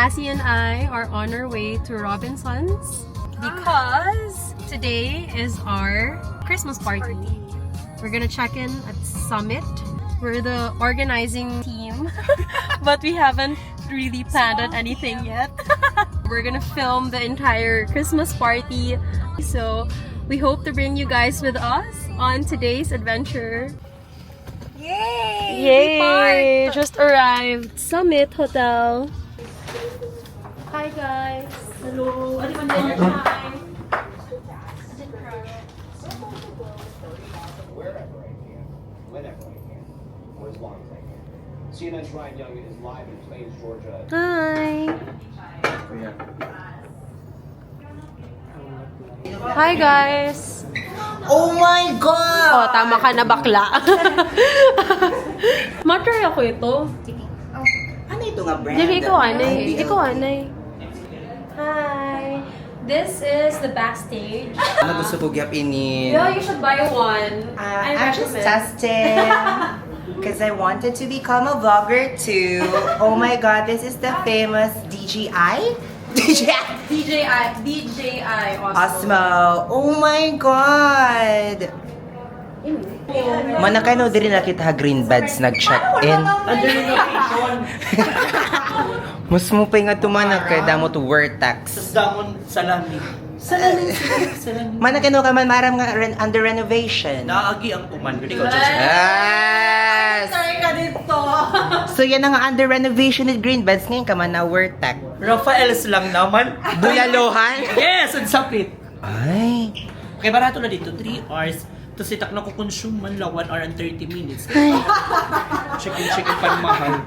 Cassie and I are on our way to Robinson's because today is our Christmas party. We're gonna check in at Summit. We're the organizing team, but we haven't really planned on anything yet. We're gonna film the entire Christmas party. So we hope to bring you guys with us on today's adventure. Yay! Yay! Just arrived. Summit Hotel. Hi guys. Hello. Dinner time. Whenever I can, or as long as I can. CNN's Ryan Young is live in Plains, Georgia. Hi. Hi guys. Oh my God! Oh, tama ka na bakla. Matry ako ito. Ano ito nga brand? Dili, ikaw anay. Ikaw anay. Hi. This is the backstage. Ano gusto ko gyapinin? Yeah, you should buy one. I just tested because I wanted to become a vlogger too. Oh my God, this is the famous DJI? DJI Osmo. Oh my God! Manakano diri na kita green beds nag-check-in. Mas mo pa nga tumanak kay damo to Vertex. Damon salami. Manakano ka man maram nga under renovation. Naagi ang tuman. Hindi ko Yes! Sorry ka dito. So yan ang under renovation at green beds ngayon ka man na Vertex. Rafaels lang naman. Bulalohan? Yes! Ang sapit. Ay. Okay, barato na dito. 3 hours. Tapos itak na ko consume man lang 1 hour and 30 minutes. Chicken pan mahal.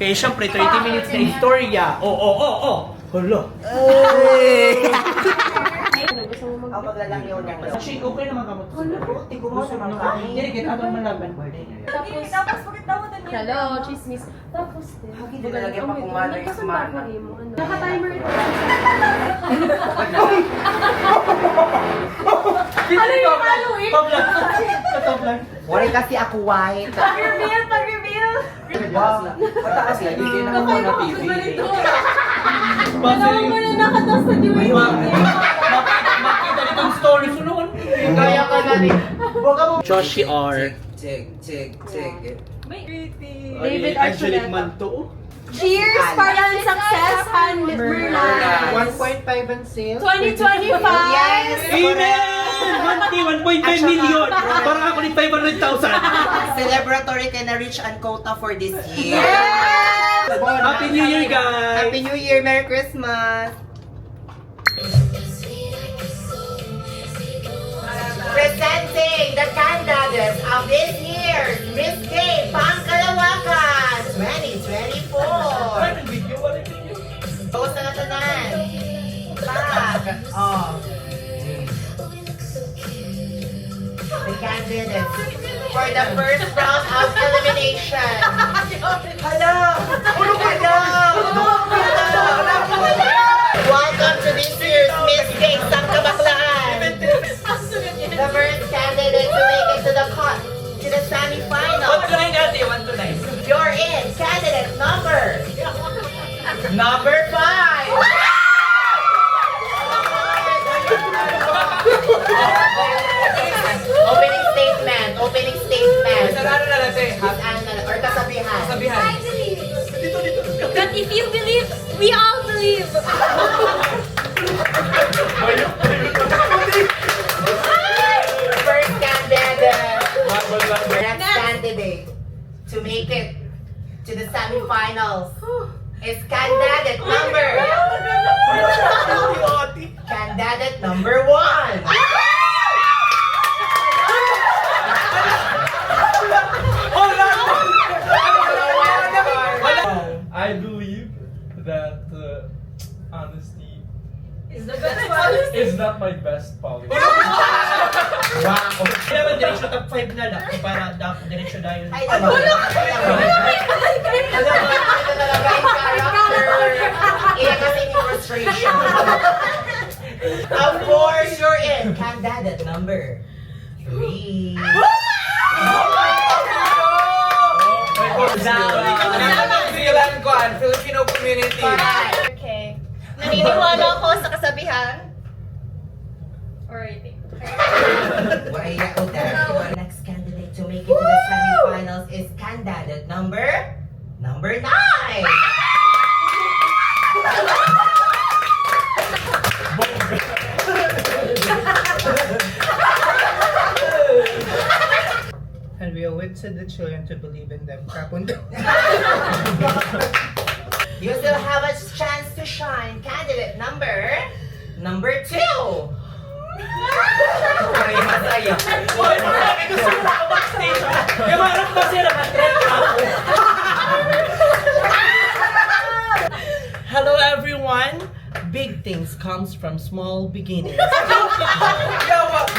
Kaya syempre 30 minutes na istorya. Oh. Hala. Ang paglalang yun niya. Actually, okay naman ka mo. Tigo mo sa mga kain. Hindi, kita atong malaban. Hello, chismis. Tapos, Hindi na lagyan pa kung mother is man. Naka-timer ito. Ano yung Halloween? Top lang. Wala kasi ako white. Pag-reveal! Wow. Mataas lang. Hindi na ako na TV. Alam mo na nakatas na diway. Makita ditong story. Sunuan. Kaya ka na rin. Joshi R. Check. David Angelic Archuleta. Manto. Cheers para ang success and Merlin. 1.5 on sale. 2025! Yes! Amen! 1.5 million! Parang ako ni 500,000! Celebratory ka na reach and quota for this year. Happy New Year, guys! Happy New Year! Merry Christmas! Presenting the candidates of this year's Miss K Pangkalawakan 2024. Post na tanan. Back. Oh. The candidates for the first round of elimination. Hello! Welcome to this year's Miss K Pangkalawakan. The first candidate to make it to the semi-final. 1 to 9 natin, 1 to 9. You're in candidate number 5. Opening statement. Ano na natin? Or kasabihan. Sabihan. But if you believe, we all believe! First candidate. Next candidate to make it to the semi-finals is candidate number 1. I believe that honesty Is the best policy. is not my best policy. Wow! Kaya ba direksyon top 5 na lang para dapat direksyon dahil... Ay, ano? Alam mo, ito talaga yung character. Iyan kasi yung frustration. Of course, you're in candidate number 3. Silan ko One, Filipino community. Okay. Naniniwala ako sa kasabihan. Alrighty. Next candidate to make it to the semifinals is candidate number 9. And we owe it to the children to believe in them. Kapunta. You still have a chance to shine. Candidate number 2. Ay, masaya. Hoy, marami ko sa mga backstage. Yung harap ba sila mag-trend ako? Hello everyone. Big things comes from small beginnings.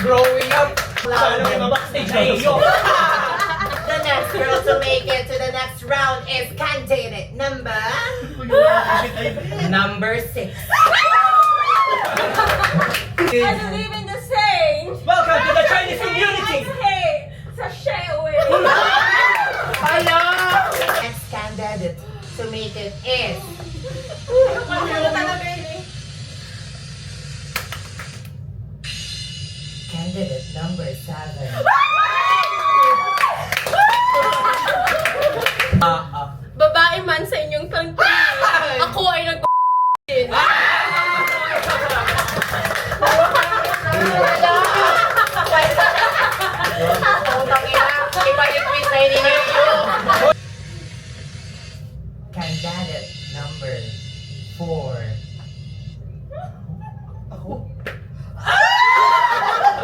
Growing up. Sana may mabackstage na iyo. The next girl to make it to the next round is candidate number 6. I believe in the saying. Welcome to the Chinese community. Hey, sashay away. Hello! Next candidate to make it is candidate number 7. Babae man sa inyong tangki. Ako ay nag Candidate number 4. Ako?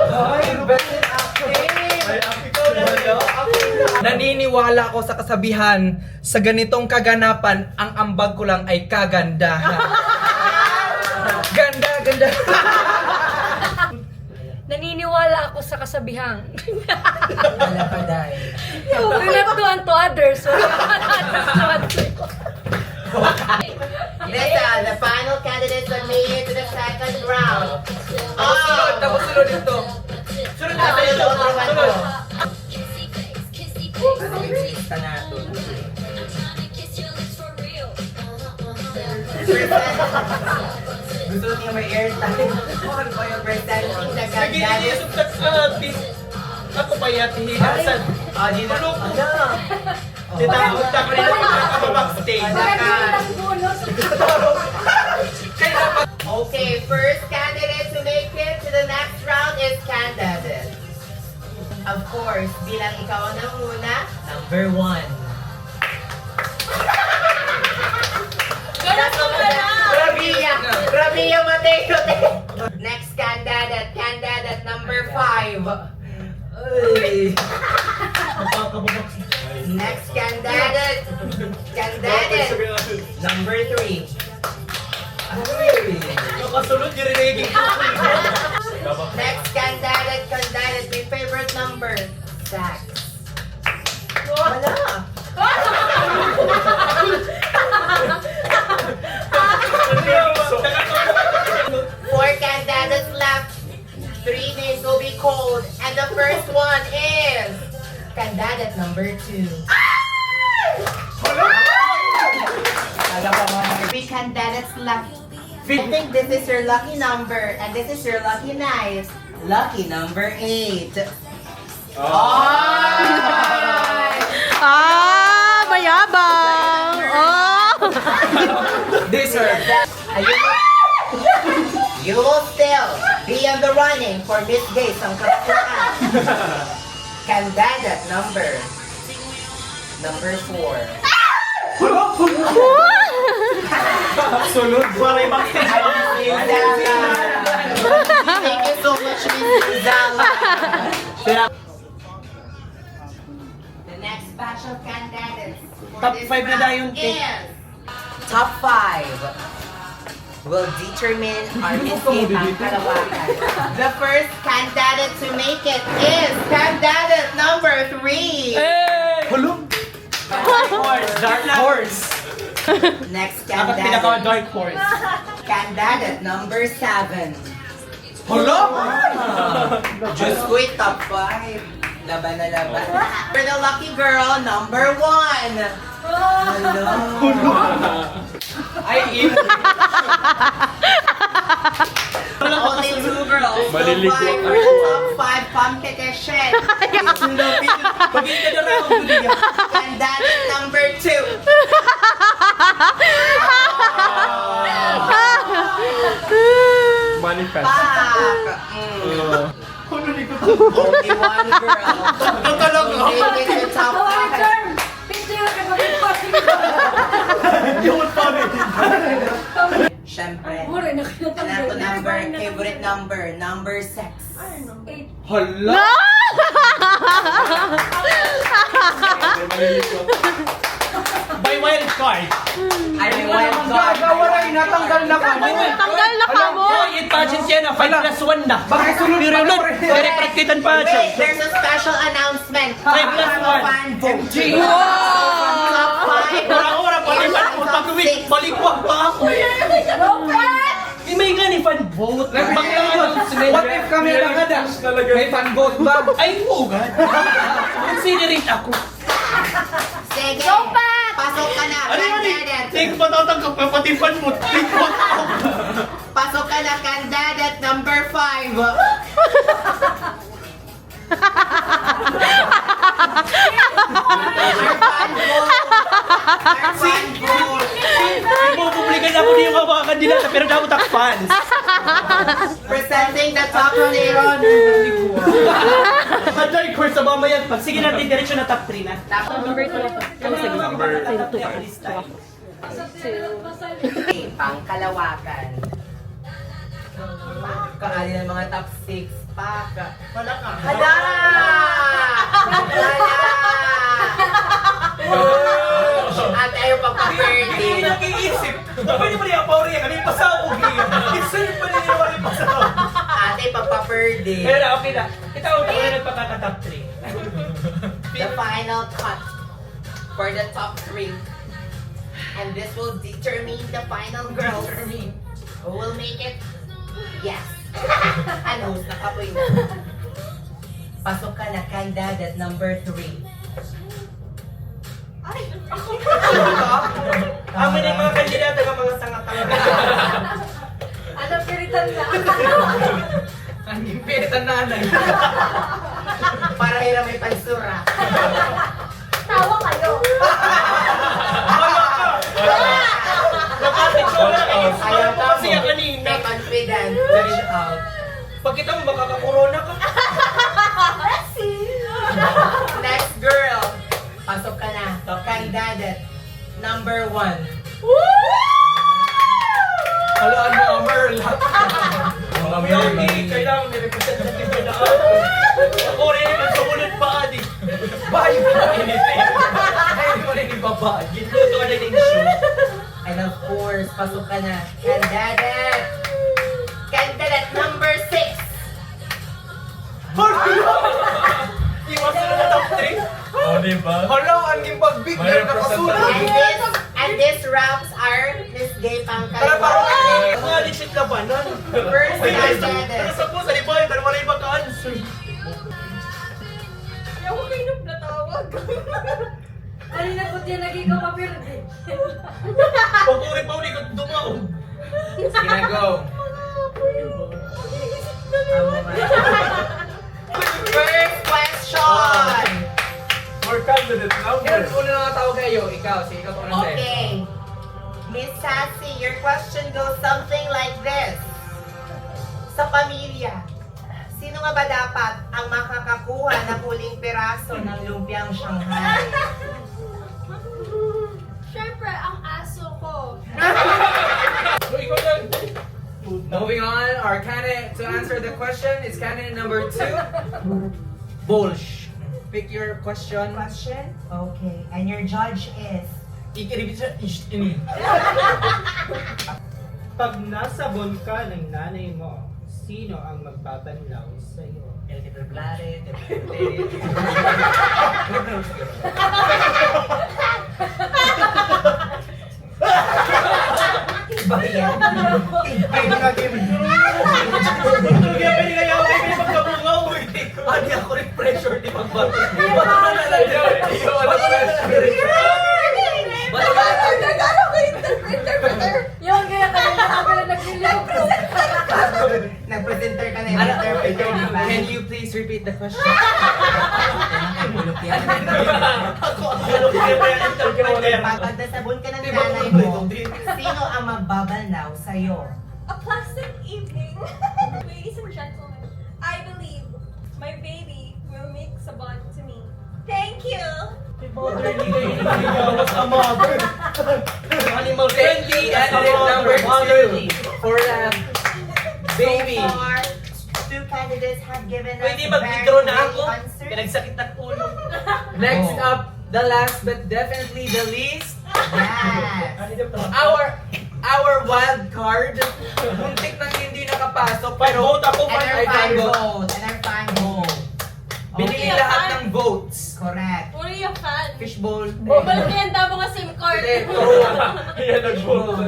Ay, best in acting! Naniniwala ako sa kasabihan, sa ganitong kaganapan, ang ambag ko lang ay kagandahan. Ganda, ganda. Naniniwala ako sa kasabihang. Wala pa dahil. We left to unto others. So, These are the final candidates that made it to the second round. Tapos sunod dito. Sunod na tayo sa otro one ko. Lista natin. Gusto niya may airtime. Ano ba yung presenting the Sige, candidates? inisip ka sa ako pa yatihihasan. Di na. Titakot ako nila sa backstage. Okay, first candidate to make it to the next round is candidate. Of course, bilang ikaw ang nanguna, number 1. Rabia Mateo. Next candidate number 5. Next candidate number 3. Nakasunod yung riniging ko. Next candidate, my favorite number, Sax. Wala. Four candidates left. 3 names will be called, and the first one is candidate number 2. 3 candidates left. I think this is your lucky number, and this is your lucky night. Lucky number 8. mayabang! Deserve. You will still be in the running for Miss Gay ang Kapsuan. Candidate number 4. Sunod para yung backstage. Thank you so much, Miss Zala. The next batch of candidates for Top this 5 na round dayon, Kate. is top 5 will determine our Miss Gay ang Kalawakan. The first candidate to make it is candidate number 3. Dark horse. Next Dapat candidate, pinaka-dark horse. candidate number 7. Hello? Diyos ko, top 5. Laban na laban. For the lucky girl, number 1. Ay, Only 2 girls Maliligo survive for the top 5 competition. Candidate number 2. Manifest. Only 1 girl. Made it to the top 5. Siyempre, alam ko favorite number 6. hala. By wild card. Ay, may wild card. Gagawa na, inatanggal na ka mo. Tanggal na ka mo! Oh, in pageant yan na. 5 plus 1 na. Bakit sunod Pero pa ulit, to? very practical pageant. There's a special announcement. 5 plus 1. Fan vote. Wow! Top 5. Ora-ora, palipan ko. Pag-uwi, balikwag pa ako. Di may nga ni fan vote. What if kami lang ada? May fan vote ba? Ay, ugad. Considerate ako. Sige. Pasok ka na, Ano yan eh? candidate. Take pa tatanggap ka pati fan mo. Take pa ako. Pasok ka na, candidate number 5. Our fan vote. Our fan vote. Ipupublikan na po niyo yung mga kandidata pero dapat ang fans. Presenting the top 10. Handay ko sa mamayan. Pag sige natin, diretso na top 3 na. Number 2 ako. Ano sige? Number Okay, pangkalawakan. Kaali ng mga top 6 pa. Wala ka. Hala! Hala! At ayaw pagpa-birthday. Hindi nag-iisip. Pwede mo niya pauriya. Kami pasawag niya. Isip pa niya yung wala pasawag. Ate, pagpa-birthday. Kaya na, okay na. Kita ko na nagpagkaka-top 3. The final cut for the top 3. And this will determine the final girls. Who will make it? Yes. Ano? Nakapoy na. Pasok ka na, candidate number 3. Amin yung mga kandidata ng mga tanga-tanga. Ang impiritan nanay. Para hira may pansura. Nakapitsura eh. Ayaw Ayaw kasi yan kanina. May confident. Dash out. Pag kita mo makaka-corona ka. Next girl. Pasok ka na. Candidate number 1. Hala, ano, Merl. Mga Hindi, kailangan may representative na ako. Ako rin yung sumunod pa, Adi. Bye! Ay, mo rin ibaba. Ginluto ka na yung show. And of course, pasok ka na. Candidate. Candidate number 6. Iwas na na top 3. Oh, di ba? Hala, ang impagbig May na nakasunod. And this rounds are Miss Gay Tara, Pangkalawakan. Ang mga legit na banan. First Pero candidate. sa pusa, di ba? Pero wala ibang ka-answer. Kanina ko din naging kapapirde. Pag-uri pa ulit kang dumaog. Sige na, go. First question. For candidate number. Kaya una na tawag kayo, ikaw. Sige, ikaw pa Okay. Miss Sassy, your question goes something like this. Sa pamilya, sino nga ba dapat ang makakakuha ng huling piraso ng lumpiang Shanghai? Siyempre, ang aso ko. Moving on, our candidate to answer the question is candidate number 2. Bolsh. Pick your question. Question? Okay. And your judge is? Pag nasabon ka ng nanay mo, sino ang magpapanlaw sa'yo? Bayan. Ay, nagagim. Kaya pwede kaya ako may pagkabungaw. Adi ako rin pressure di pagbato. Bato na lang. Bato na lang. Presenter ka na Ano, interpreter, di ba? can you please repeat the question? Bulok yan. Papagdasabon ka ng nanay mo, sino ang magbabalnaw sa'yo? A plastic evening. Ladies and gentlemen, I believe my baby will make sabon to me. Thank you. Animal Friendly candidate number 2 for baby. So far, 2 candidates have given us Pwede mag-withdraw na ako. very answers. Pinagsakit na ulo. Next up, the last but definitely the least, Yes. our wild card. Muntik nang hindi nakapasok pero Vote ako And for our I fan can vote. vote. And our fan vote. Binili Okay. lahat ng votes. Correct. What are you a fan? Fishbowl. Bumalik yan daw mga SIM card. Hindi, Yan nag-vote.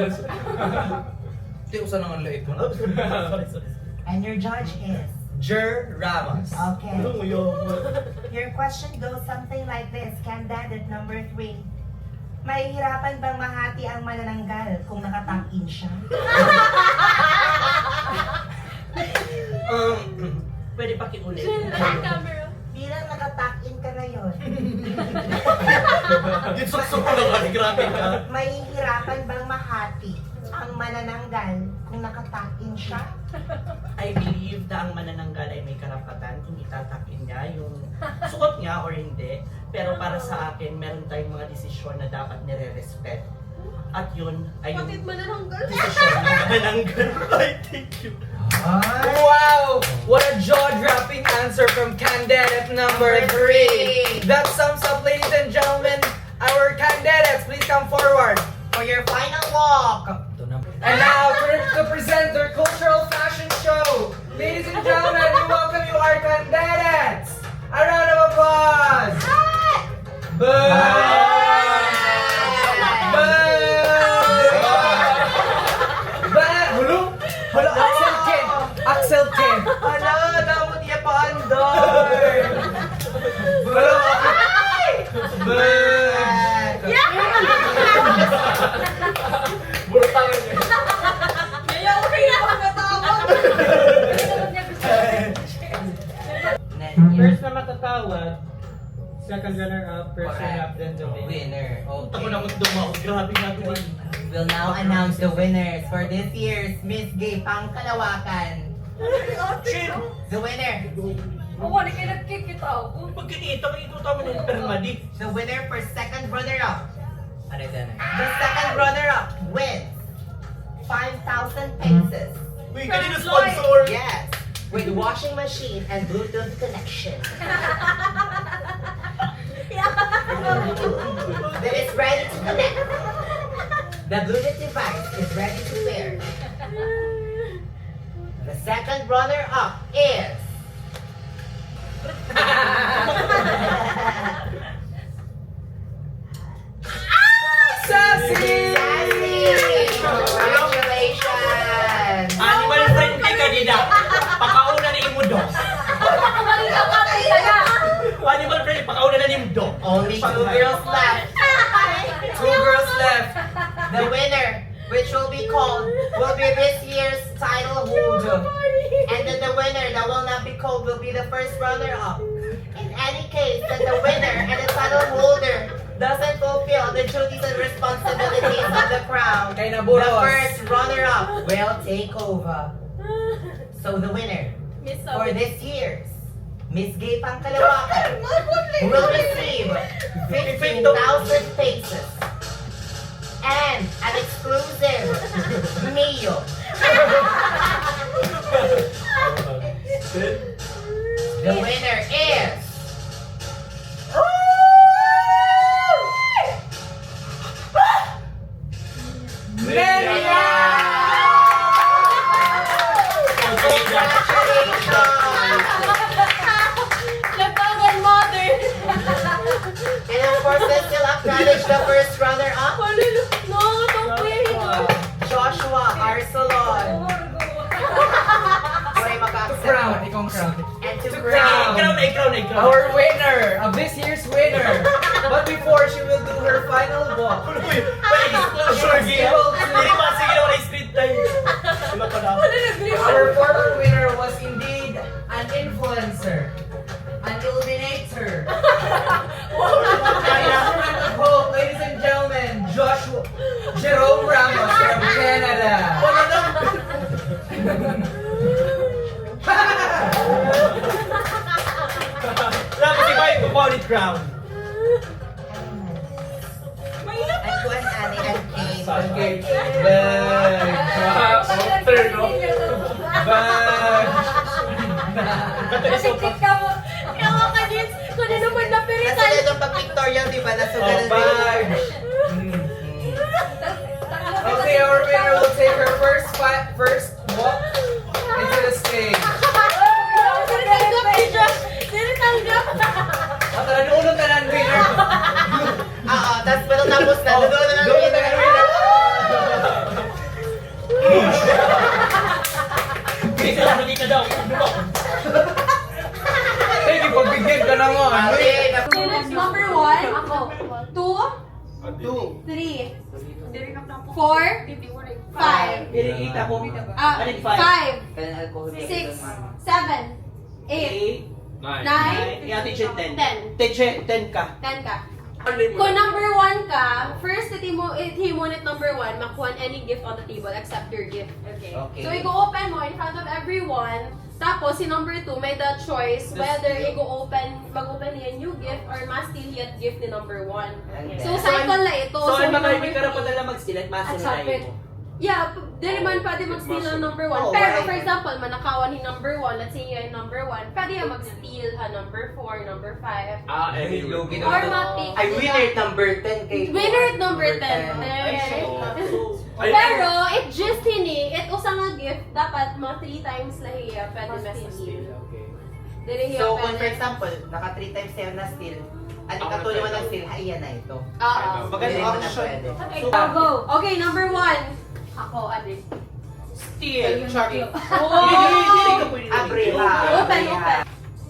Hindi, usan naman lait mo. And your judge is? Jer Ramos. Okay. Your question goes something like this. Candidate number 3. Mahihirapan bang mahati ang manananggal kung nakatang-in siya? Pwede pakiulit. Camera. Bilang nakatang-in ka ngayon, Yung suksok ko lang, grabe ka. mahihirapan bang mahati ang manananggal kung nakatang-in siya? I believe na ang manananggal ay may karapatan kung itatakin niya yung suot niya or hindi. Pero para sa akin, meron tayong mga desisyon na dapat nire-respect. At yun ay yung Bakit manananggal? desisyon ng manananggal. Ay, thank you. Wow! What a jaw-dropping answer from candidate number 3. That sums up, ladies and gentlemen, our candidates. Please come forward. For your final walk, And now, to present their cultural fashion show, ladies and gentlemen, we welcome you, our candidates. A round of applause. Boo! Hala, Axel Ken! Axel Ken! Ala, damot niya pa andar! Hala, Kaya okay na ako natawag. First na matatawag, second runner-up, first runner-up, then the winner. Winner. Ako Okay. na magdumaw. Grabe nga ito. We'll now announce the winners for this year's Miss Gay Pangkalawakan. The winner. Ako, di kayo nagkikita ako. Pag kinita ko, ito tama na yung permadi. The winner for second runner-up. Ano yan? The second runner-up wins 5,000 pesos. Uy, kanina sponsor. Yes. With washing machine and Bluetooth connection. That is ready to connect. The Bluetooth device is ready to pair. The second runner-up is... Sassy! Sassy! Congratulations! Animal friendly ka nila. Pakauna na yung mudo. Animal friendly, pakauna na yung mudo. Only 2 girls left. 2 girls left. The winner, which will be called, will be this year's title holder. And then the winner that will not be called will be the first runner-up. In any case, that the winner and the title holder doesn't fulfill the duties and responsibilities of the crown, Kay the Naburos. first runner-up will take over. So the winner Miss for Sabi. this year's Miss Gay Pangkalawakan will receive 15,000 pesos and an exclusive meal. The winner is... Nagbagal mother. And of course, let's still acknowledge the first runner-up, No, don't play. Joshua Arcelon. Okay, Crown, mag-accept. ikaw ang crown. And to To crown. Crown. Our winner of this year's winner. But before she will do her final walk, Uy, may disclosure game. Hindi pa, sige na wala screen time. Wala pa na. our former winner was Solid ground. At kuan ani ang game. Okay. Bag. After, no? Bag. Nasiktik ka mo. Kawa ka din. Kung ano naman na Nasa piritan. ito pag pictorial, di ba? Nasugalan Oh, bag. Okay, our winner will take her first walk into the stage. Sinitanggap ni Josh. Sinitanggap. At nanulong ka ng winner. Oo, tapos pero tapos na. Doon na lang Doon kita. na ng winner. Hindi ka daw. Sige, pagbigyan ka naman. Okay, So that's number 1. Ako. 2, 2. 3, 4, 5. Iringita ko. 5, Alin, five? 6, 7, 8, 9, Ate Chen, 10. 10 ka. 10 ka. Kung number 1 ka, first himo-himo number 1, makuha any gift on the table except your gift. Okay. Okay. So i-open mo in front of everyone. Tapos si number 2 may the choice whether mag-open niya new gift or ma-steal yet gift ni number 1. So cycle na ito. So, ang mga number hindi ka na two- padala mag-steal at At masunay sapit. mo. Yeah, di man pwede mag-steal ng number 1. Oh, Pero why? for example, manakawan ni number 1, let's say yun yung number 1, pwede yung mag-steal number 4, number 5. Anyway. Or ma-pick. Ay, winner at number 10 kay Winner at number 10. Pero, it just it usa nga gift, dapat mga 3 times lahiya, pwede ma-steal. Dili hiya So, kung for pwede. example, naka 3 times sa'yo na steal, at ikatuloy mo na steal, ayan na ito. Oo. Maganda Maganda mo na option. pwede. Okay, go. Okay, number 1. Ako, Adri. Steal. Chucky. Hindi ka pwede. Abriha. Open, open.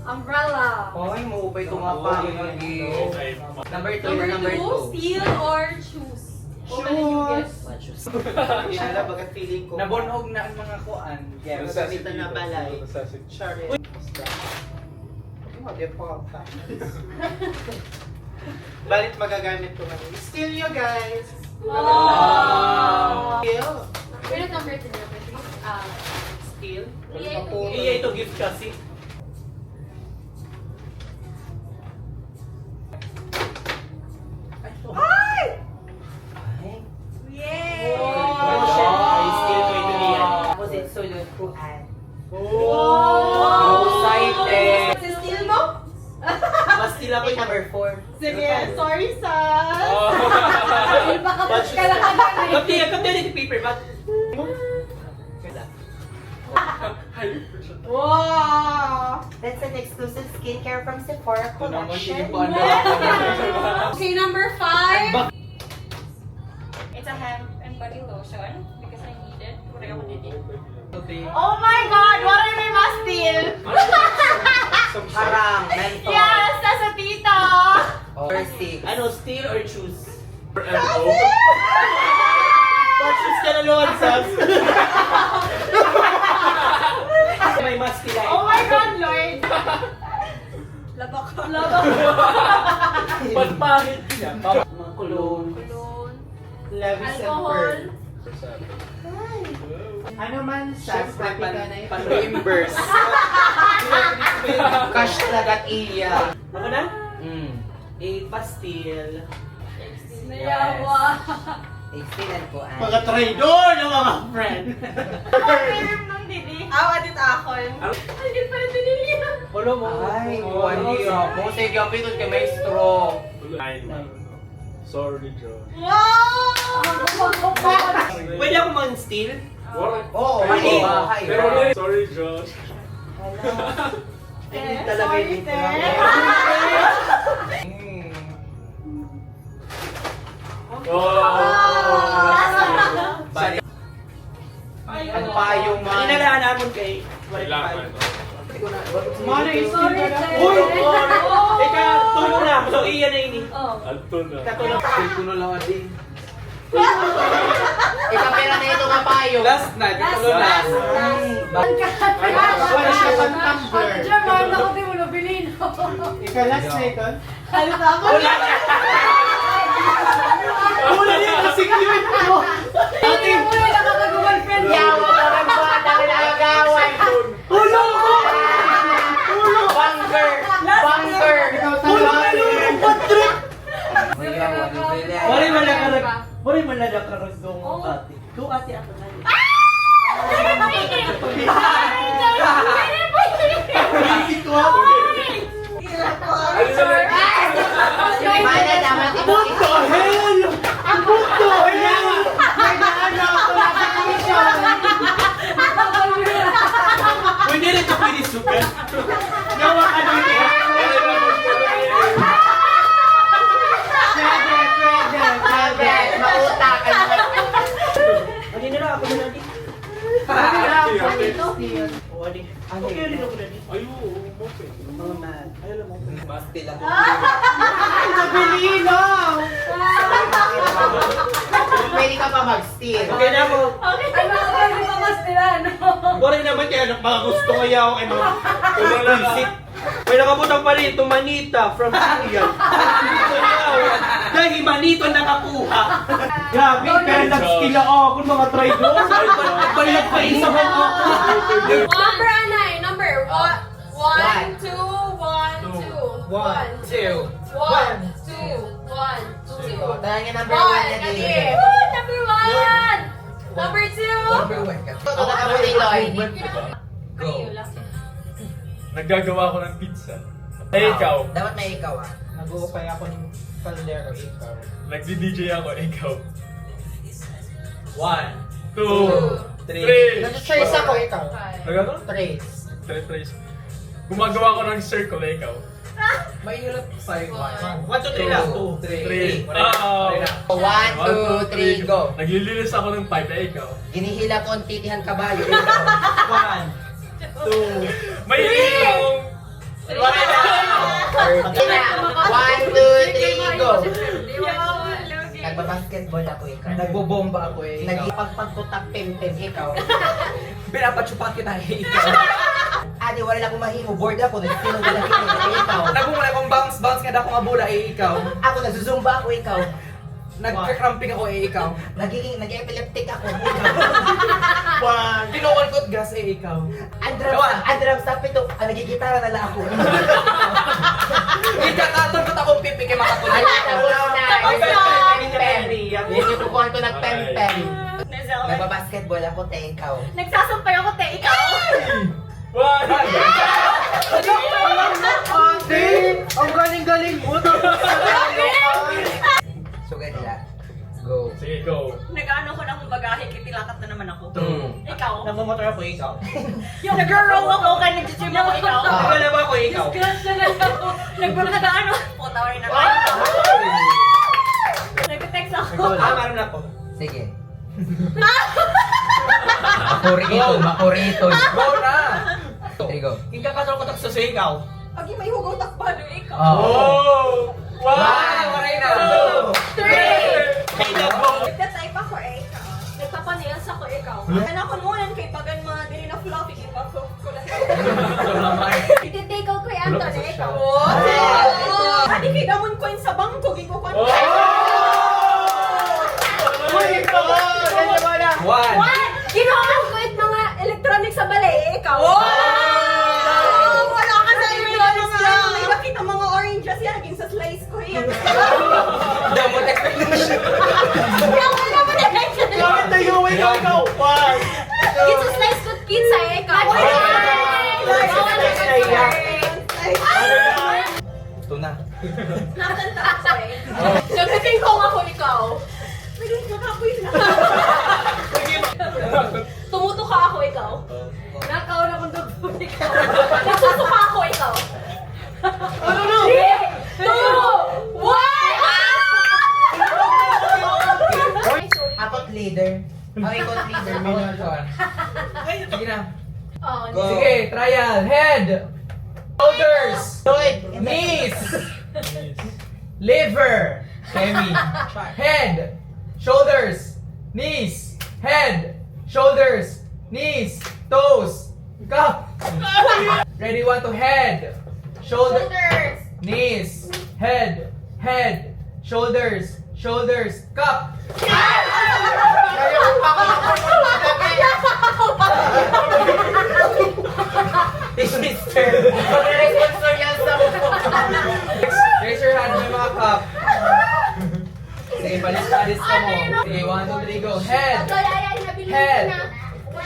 Umbrella. Ay, maupay ito nga pa. Okay. Number 2, Number number 2, 2. steal or choose? Open a new gift. Inala, bagat feeling ko. Nabunog na ang mga kuan. Yeah, magamitan na balay. Charity. Balit magagamit ko ngayon. Still you guys! Wow! Still. Wait, number 2, number 3. Steal. Iya ito gift kasi. Yay! I steal ko ito niyan. Tapos it's sulod ko at. Wow! Excited! Si steal mo? Mas steal ako Ay, yung number 4. Sige, sorry, Sas. Baka ka lang agad. Kapti yung paper bag. Wow! That's an exclusive skincare from Sephora collection. Okay, number 5. It's a hand and body lotion because I need it. What I did it. Oh my God! What are we must steal? Harang, menthol. Yes! Nasa tita! Number 6. Ano, steal or choose? M.O. Choose ka na naman, Sas. May mas steal. Oh my God, Lord! Labak. Labak. Pagpahit niya. Mga cologne. Cologne. Levis and Alcohol. Pearl. Ano man sa Siyempre, happy ka na ito. Reimburse. Cash talaga iya. Ako na? 8 pastil. Nayawa. Excited ko at. Mga traidor na mga friend. Firm nung didi. Awadit akon. Hindi pa rin dinili. Wala mo. Ay, wali mo. Sige, kapitod kay maestro. Sorry, Joe. Wow! Pwede ako mag-steal? Oo, Ay, ay. Pero, sorry, Josh. Hindi talaga Sorry, dito. Te. Bali. Ang payong man. Inalaan namin kay... Kailangan. Sorry, Te. Uy! Ika, tulong na. So, iyan na ini. Oh. Anton na. Katulong. Kuno lang din. Ikapera na ito nga payong. Last na, dito na. Wala siya pang tumbler. German, ako di mo nabilin. Ika-last na ito. Halita ako. Wala niya kasi kiwit mo. Hindi mo yung nakakag-girlfriend. Yawa ka rin ba? Dahil agaway. Tulong ko! Banger! Banger! Ikaw talaga. Bari man na nakaragdong ate. Go ate ako na. Mana dapat ito? Pwede rin ito pwede sukat. Gawa ka ng Sabi, mautak. Ano nila ako na natin? O, adi. Okay rin ako na natin. Mga man. Ayaw lang ako. Mas tila ko. Pwede ka pa mag-steal. Okay na ako. no? Bari naman kaya mga gusto ko yaw ay mga visit. May nakabutang pa rin, Manita from Syria. Dahil Manito nakakuha. Grabe, pero nag-skill ako kung mga traidor. Balik pa isa mo ako. Number anay, number 1, 2, 1, 2. 1, 2, 1, 2, 2. Tayang yung number 1 na din. Number 1! Number 2! Number 1 ka. Ito na kamo ni Lloyd. Go. Naggagawa ko ng pizza. Eh, ikaw. Dapat may ikaw ah. Nag-uupay ako ng kaldero, ikaw. Nagdi-DJ ako, ikaw. 1, 2, 3. Nag-trace ako. Ikaw. Nagano? Trace. Trace. Gumagawa ko ng circle, ikaw. Mahirap sa'yo. 1, 2, 3 lang. 2, 3. 3. Ah, 1, 2, 3, go. Naglilinis ako ng pipe, ikaw. Ginihila ko ang titihan kabayo. Ikaw. 1, 2, May akong... 1, 2, 3, go. Nagbabasketball ako ikaw. Nagbobomba ako eh. Ikaw. Nagpagpagputak pem-pem ikaw. Pinapatsupat kita eh. Ikaw. Adi, wala lang akong mahimo. Board ako. Nagsinong lang ikaw. Nagmumula akong bounce nga na akong abula eh. Ikaw. Ako, nagzuzumba ako ikaw. Nagka-cramping ako eh. Ikaw. Nag-epileptic ako. Ikaw. Tinukulkot gas eh. Ikaw. Andram sa pito. Nagigitara na lang ako. Ikakatulkot akong pipi kay makatulog. Tapos na. Tapos na. Pem-pem. Yung tutukuhan ko nag-pem-pem. Nagsama. Nagbabasketball ako, te, ikaw. Nagsasampay ako, te, ikaw. Ate! Ang galing-galing mo! So, ganila. Go. Sige, go. Nag-ano ko na akong bagahe, kitilakat na naman ako. Ikaw. Nagmamotor ako ikaw. Yung nag-roll ako, kaya nag-gym ako, ikaw. Naglalaba ako ikaw. Scratch na lang ako. Nag-ano, puta rin ako. Nag-text ako. Meron ako. Sige. Makurito. Go na! Sige, go. Ikakatulkot ako sa ikaw. Agi may hugaw takbado, ikaw. Oh! Waray na! 3! Kay Labo. Nagtatype ako, ikaw. Nagpapanils ako, ikaw. Ano ko nunan kay bagan mga diri na fluffy, iba ko lang. Ititake ko kay Anton, ikaw. Adi kay damon coin sa bangko, gigo ko. One! Ginawa ko it mga electronics sa balay, ikaw. Wala ka sa electronics lang. May nakita mga oranges yan, naging sa slice ko yan. Damot expectation! Bakit tayo ikaw? Gin sa slice ko, pizza, ikaw. Ito na. Nakakanta ako, Nagsiting ko nga ko ikaw. Naging kakapoy na. Tumutuka ako, ikaw. Nakaw na kong dugo, ikaw. Nagsusuka ako, ikaw. Ano na? 3, 2, 1! Akot leader. Ako ikot leader. Sige na. Oh, Go. Sige, trial. Head. Shoulders. Knees. Liver. Semi. Head. Shoulders. Knees. Head. Shoulders. Knees. Toes. Cup. Ready, one to head. Shoulders. Knees. Head. Head. Shoulders. Shoulders. Cup. Sister. Pag-responsor yan sa Raise your hand, may mga cup. Sige, palis-palis ka mo. Okay, 1, 2, 3, go. Head. Head.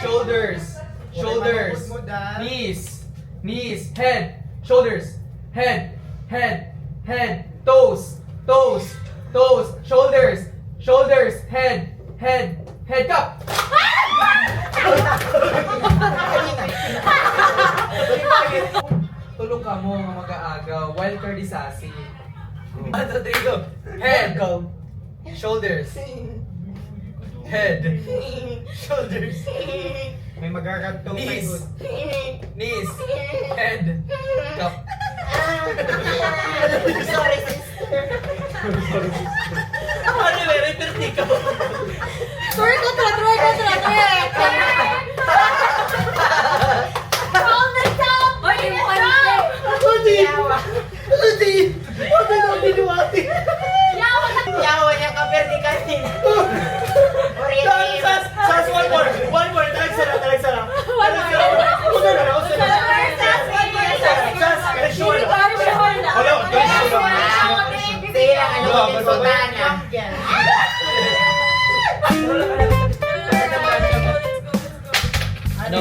Shoulders. Shoulders. Knees. Knees. Head. Shoulders. Head. Head. Head. Toes. Toes. Toes. Shoulders. Shoulders. Head. Head. Head cup. Tulog ka mo nga mag-aagaw. Wild card isasi. 1, 2, 3, go. Head. Shoulders. Head. Shoulders. May magkakantong Knees. tayo. Knees. Head. Cup. Sorry, sister. Ano ba? Reperti ka. Try ko to. From the top! Oy, yung panty. Yawa. Yawa niya kaperdi kanina. Orientin. Sas, one more. One more. Talagsara. Talagsara. Una na. Sas, correction. Hello, Sige lang, ano yung sultana. Ano?